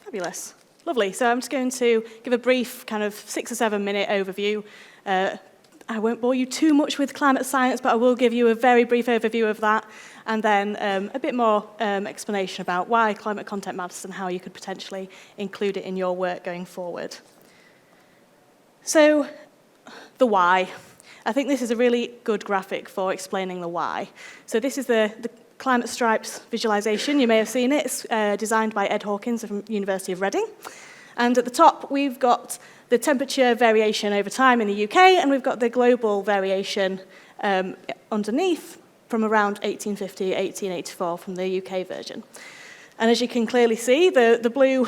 Fabulous. Lovely. So I'm just going to give a brief kind of 6 or 7 minute overview. I won't bore you too much with climate science, but I will give you a very brief overview of that, and then a bit more explanation about why climate content matters and how you could potentially include it in your work going forward. So, the why. I think this is a really good graphic for explaining the why. So this is the climate stripes visualization. You may have seen it. It's designed by Ed Hawkins from University of Reading. And at the top, we've got the temperature variation over time in the UK, and we've got the global variation underneath from around 1850, 1884 from the UK version. And as you can clearly see, the blue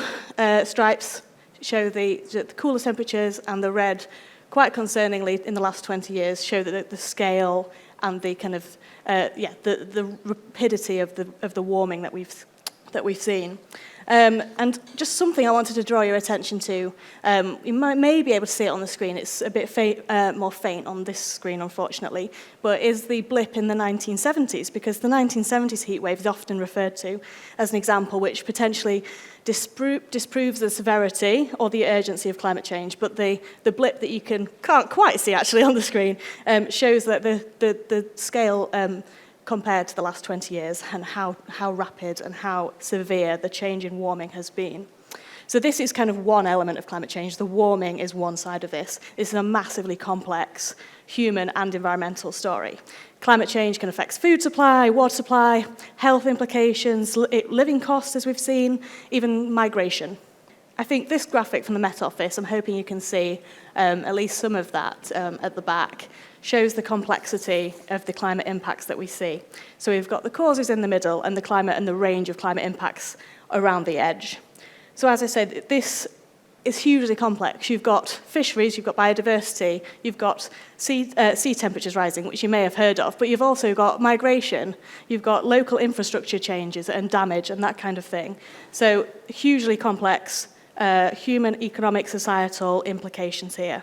stripes show the cooler temperatures, and the red, quite concerningly, in the last 20 years, show that the scale and the kind of the rapidity of the warming that we've seen. And just something I wanted to draw your attention to, you may be able to see it on the screen, it's a bit more faint on this screen, unfortunately, but is the blip in the 1970s, because the 1970s heat wave is often referred to as an example which potentially disproves the severity or the urgency of climate change, but the blip that you can't quite see actually on the screen shows that the scale compared to the last 20 years and how rapid and how severe the change in warming has been. So this is kind of one element of climate change. The warming is one side of this. This is a massively complex human and environmental story. Climate change can affect food supply, water supply, health implications, living costs, as we've seen, even migration. I think this graphic from the Met Office, I'm hoping you can see at least some of that at the back, shows the complexity of the climate impacts that we see. So we've got the causes in the middle and the climate and the range of climate impacts around the edge. So as I said, this is hugely complex. You've got fisheries, you've got biodiversity, you've got sea temperatures rising, which you may have heard of, but you've also got migration, you've got local infrastructure changes and damage and that kind of thing. So hugely complex human, economic, societal implications here.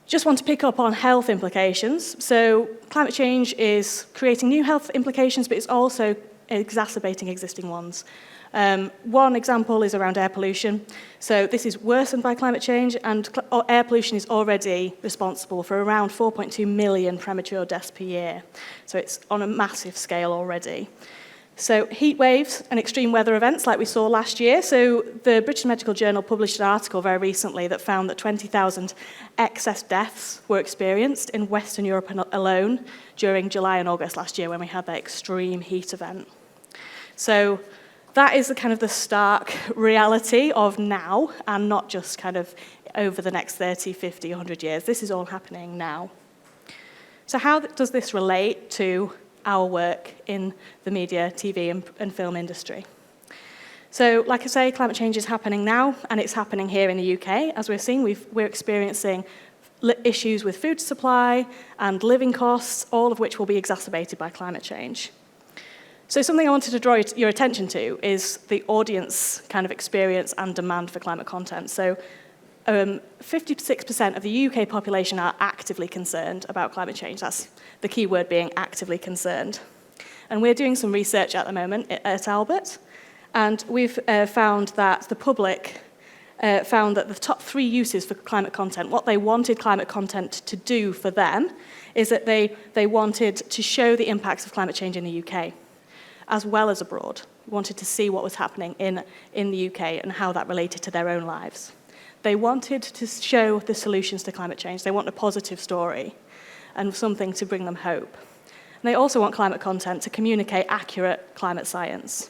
Just want to pick up on health implications. So climate change is creating new health implications, but it's also exacerbating existing ones. One example is around air pollution. So this is worsened by climate change, and air pollution is already responsible for around 4.2 million premature deaths per year. So it's on a massive scale already. So heat waves and extreme weather events like we saw last year. So the British Medical Journal published an article very recently that found that 20,000 excess deaths were experienced in Western Europe alone during July and August last year when we had that extreme heat event. So that is the kind of the stark reality of now, and not just kind of over the next 30, 50, 100 years. This is all happening now. So how does this relate to our work in the media, TV, and film industry? So, like I say, climate change is happening now, and it's happening here in the UK. As we're seeing, we're experiencing issues with food supply and living costs, all of which will be exacerbated by climate change. So something I wanted to draw your attention to is the audience kind of experience and demand for climate content. So 56% of the UK population are actively concerned about climate change. That's the key word being actively concerned. And we're doing some research at the moment at Albert, and we've found that the public found that the top 3 uses for climate content, what they wanted climate content to do for them, is that they wanted to show the impacts of climate change in the UK, as well as abroad. They wanted to see what was happening in the UK and how that related to their own lives. They wanted to show the solutions to climate change. They want a positive story and something to bring them hope. And they also want climate content to communicate accurate climate science.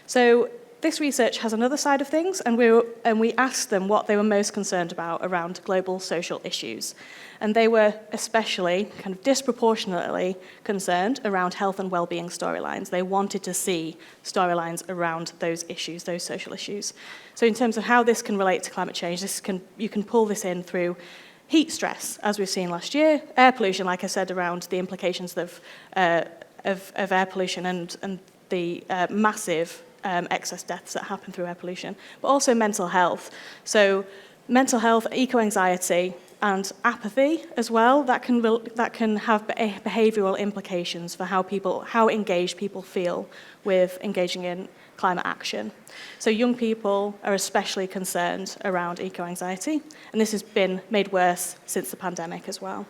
So this research has another side of things, and we asked them what they were most concerned about around global social issues. And they were especially, kind of disproportionately concerned around health and well-being storylines. They wanted to see storylines around those issues, those social issues. So in terms of how this can relate to climate change, you can pull this in through heat stress, as we've seen last year, air pollution, like I said, around the implications of air pollution and the massive excess deaths that happen through air pollution, but also mental health. So mental health, eco-anxiety, and apathy as well, that can have behavioural implications for how engaged people feel with engaging in climate action. So young people are especially concerned around eco-anxiety, and this has been made worse since the pandemic as well.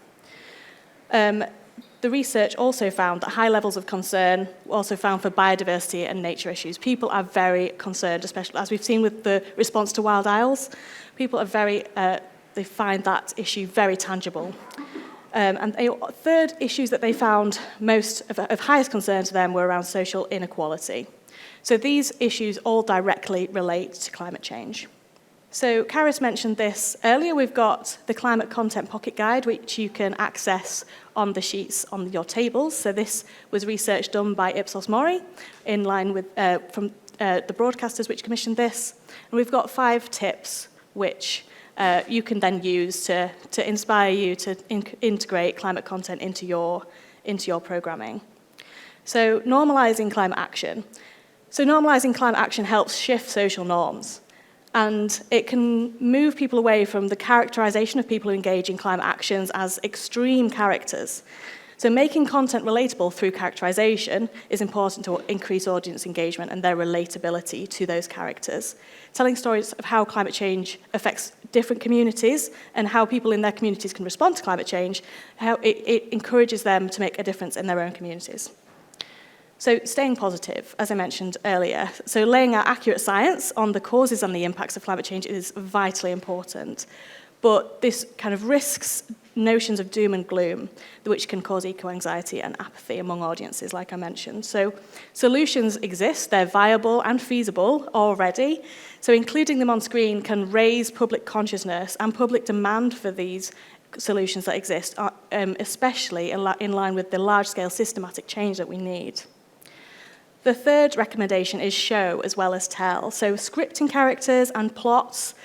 The research also found that high levels of concern were also found for biodiversity and nature issues. People are very concerned, especially as we've seen with the response to Wild Isles. People are they find that issue very tangible. And the third issues that they found most of highest concern to them were around social inequality. So these issues all directly relate to climate change. So Karis mentioned this earlier. We've got the Climate Content Pocket Guide, which you can access on the sheets on your tables. So this was research done by Ipsos Mori in line with from the broadcasters which commissioned this. And we've got 5 tips which you can then use to inspire you to integrate climate content into your programming. So normalizing climate action. So normalizing climate action helps shift social norms. And it can move people away from the characterization of people who engage in climate actions as extreme characters. So making content relatable through characterization is important to increase audience engagement and their relatability to those characters. Telling stories of how climate change affects different communities and how people in their communities can respond to climate change, how it encourages them to make a difference in their own communities. So staying positive, as I mentioned earlier. So laying out accurate science on the causes and the impacts of climate change is vitally important. But this kind of risks notions of doom and gloom, which can cause eco-anxiety and apathy among audiences, like I mentioned. So solutions exist, they're viable and feasible already. So including them on screen can raise public consciousness and public demand for these solutions that exist, especially in line with the large-scale systematic change that we need. The third recommendation is show as well as tell. So scripting characters and plots,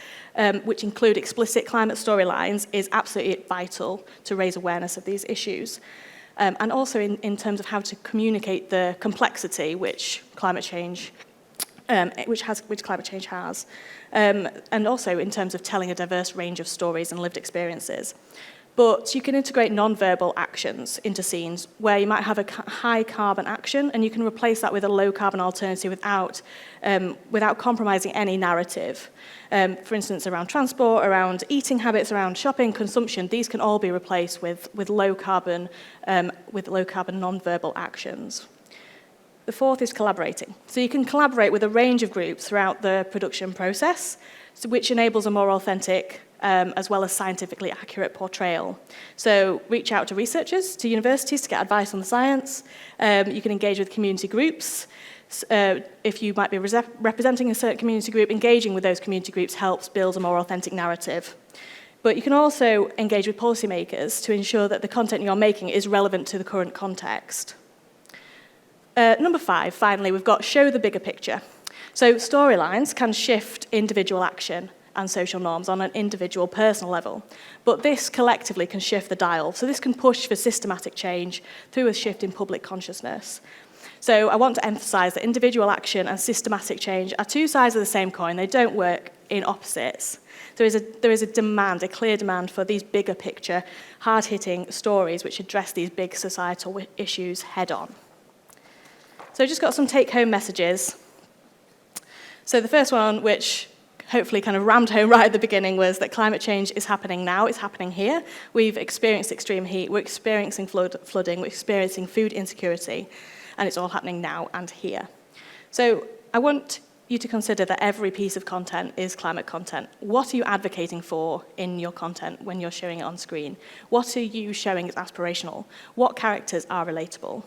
which include explicit climate storylines, is absolutely vital to raise awareness of these issues. And also in terms of how to communicate the complexity which climate change has. And also in terms of telling a diverse range of stories and lived experiences. But you can integrate non-verbal actions into scenes where you might have a high carbon action and you can replace that with a low carbon alternative without compromising any narrative. For instance, around transport, around eating habits, around shopping, consumption, these can all be replaced with low carbon non-verbal actions. The fourth is collaborating. So you can collaborate with a range of groups throughout the production process, which enables a more authentic as well as scientifically accurate portrayal. So reach out to researchers, to universities to get advice on the science. You can engage with community groups. If you might be representing a certain community group, engaging with those community groups helps build a more authentic narrative. But you can also engage with policymakers to ensure that the content you're making is relevant to the current context. Number 5, finally, we've got show the bigger picture. So storylines can shift individual action and social norms on an individual personal level. But this collectively can shift the dial. So this can push for systematic change through a shift in public consciousness. So I want to emphasize that individual action and systematic change are 2 sides of the same coin. They don't work in opposites. There is a demand, a clear demand for these bigger picture, hard-hitting stories which address these big societal issues head on. So I just got some take-home messages. So the first one, which hopefully kind of rammed home right at the beginning, was that climate change is happening now, it's happening here. We've experienced extreme heat, we're experiencing flooding, we're experiencing food insecurity, and it's all happening now and here. So I want you to consider that every piece of content is climate content. What are you advocating for in your content when you're showing it on screen? What are you showing as aspirational? What characters are relatable?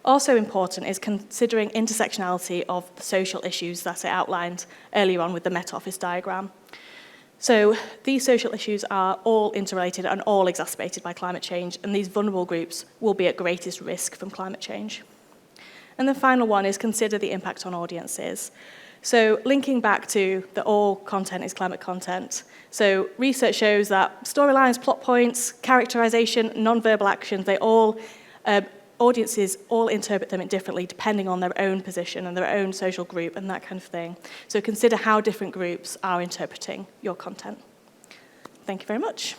Also important is considering intersectionality of the social issues that I outlined earlier on with the Met Office diagram. So these social issues are all interrelated and all exacerbated by climate change, and these vulnerable groups will be at greatest risk from climate change. And the final one is consider the impact on audiences. So linking back to that all content is climate content. So research shows that storylines, plot points, characterization, non-verbal actions, audiences all interpret them differently depending on their own position and their own social group and that kind of thing. So consider how different groups are interpreting your content. Thank you very much.